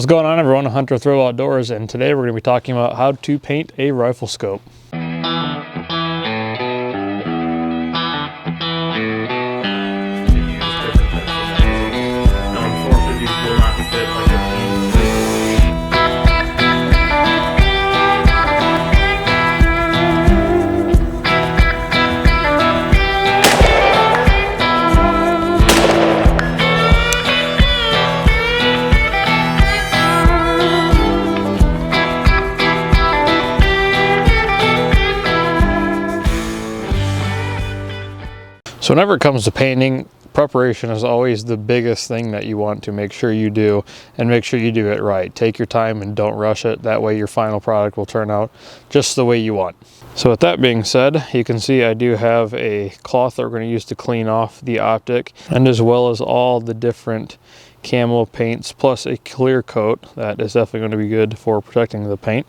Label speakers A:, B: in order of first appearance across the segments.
A: What's going on, everyone? Hunter Thrill Outdoors, and today we're going to be talking about how to paint a rifle scope. So whenever it comes to painting, preparation is always the biggest thing that you want to make sure you do, and make sure you do it right. Take your time and don't rush it. That way your final product will turn out just the way you want. So with that being said, you can see I do have a cloth that we're going to use to clean off the Optic, and as well as all the different camo paints, plus a clear coat that is definitely going to be good for protecting the paint,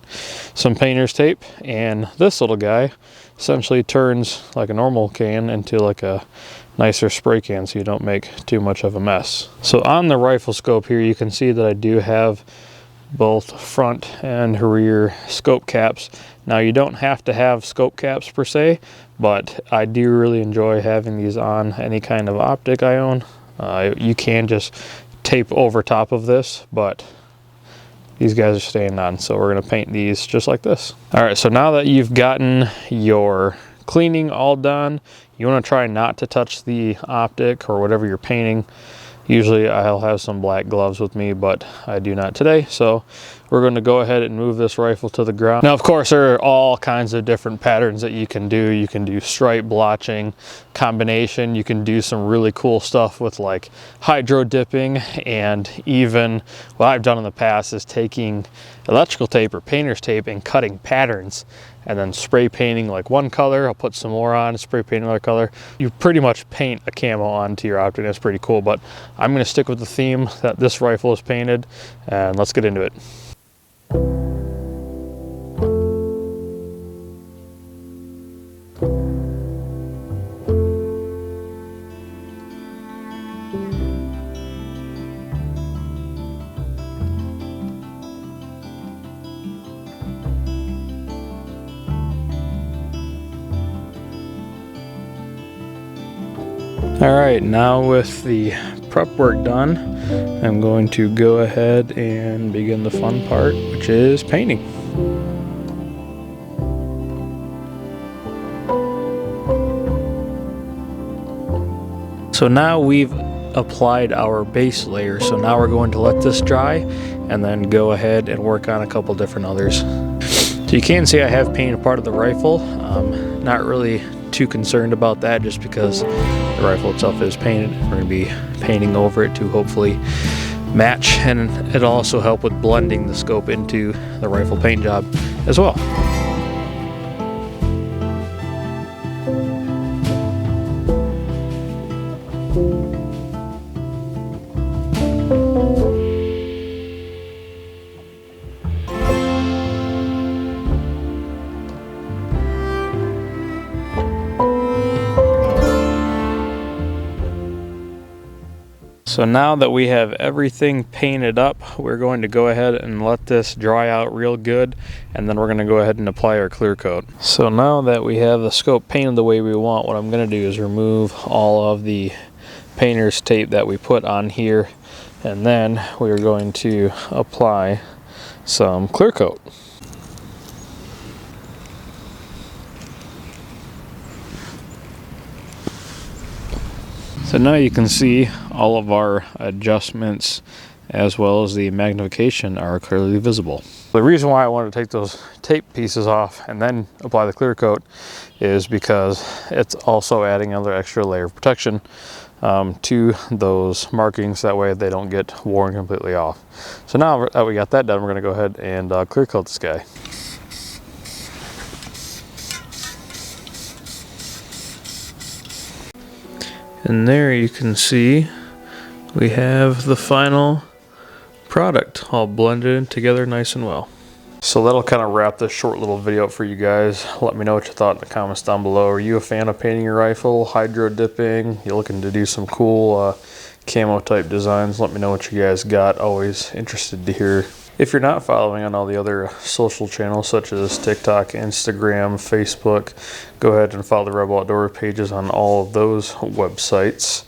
A: some painter's tape, and this little guy essentially turns like a normal can into like a nicer spray can so you don't make too much of a mess. So on the rifle scope here, you can see that I do have both front and rear scope caps. Now you don't have to have scope caps per se, but I do really enjoy having these on any kind of optic I own. You can just tape over top of this, but these guys are staying on, so we're going to paint these just like this. All right, so now that you've gotten your cleaning all done, you want to try not to touch the Optic or whatever you're painting. Usually I'll have some black gloves with me, but I do not today. So we're going to go ahead and move this rifle to the ground. Now, of course, there are all kinds of different patterns that you can do. You can do stripe blotching, combination. You can do some really cool stuff with like hydro dipping, and even what I've done in the past is taking electrical tape or painter's tape and cutting patterns and then spray painting like one color. I'll put some more on, spray paint another color. You pretty much paint a camo onto your Optic. That's pretty cool, but I'm going to stick with the theme that this rifle is painted, and let's get into it. All right, now with the prep work done, I'm going to go ahead and begin the fun part, which is painting. So now we've applied our base layer, so now we're going to let this dry and then go ahead and work on a couple different others. So you can see I have painted part of the rifle. Not really too concerned about that, just because the rifle itself is painted. We're going to be painting over it to hopefully match, and it'll also help with blending the scope into the rifle paint job as well. So now that we have everything painted up, we're going to go ahead and let this dry out real good, and then we're going to go ahead and apply our clear coat. So now that we have the scope painted the way we want, what I'm going to do is remove all of the painter's tape that we put on here, and then we're going to apply some clear coat. So now you can see all of our adjustments as well as the magnification are clearly visible. The reason why I wanted to take those tape pieces off and then apply the clear coat is because it's also adding another extra layer of protection to those markings. That way they don't get worn completely off. So now that we got that done, we're going to go ahead and clear coat this guy. And there you can see we have the final product all blended together nice and well. So that'll kind of wrap this short little video up for you guys. Let me know what you thought in the comments down below. Are you a fan of painting your rifle, hydro dipping? You looking to do some cool camo type designs. Let me know what you guys got. Always interested to hear. If you're not following on all the other social channels such as TikTok, Instagram, Facebook, go ahead and follow the Rebel Outdoor pages on all of those websites.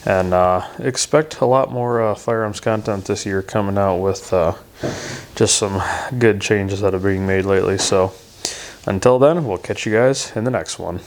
A: And expect a lot more firearms content this year coming out with just some good changes that are being made lately. So until then, we'll catch you guys in the next one.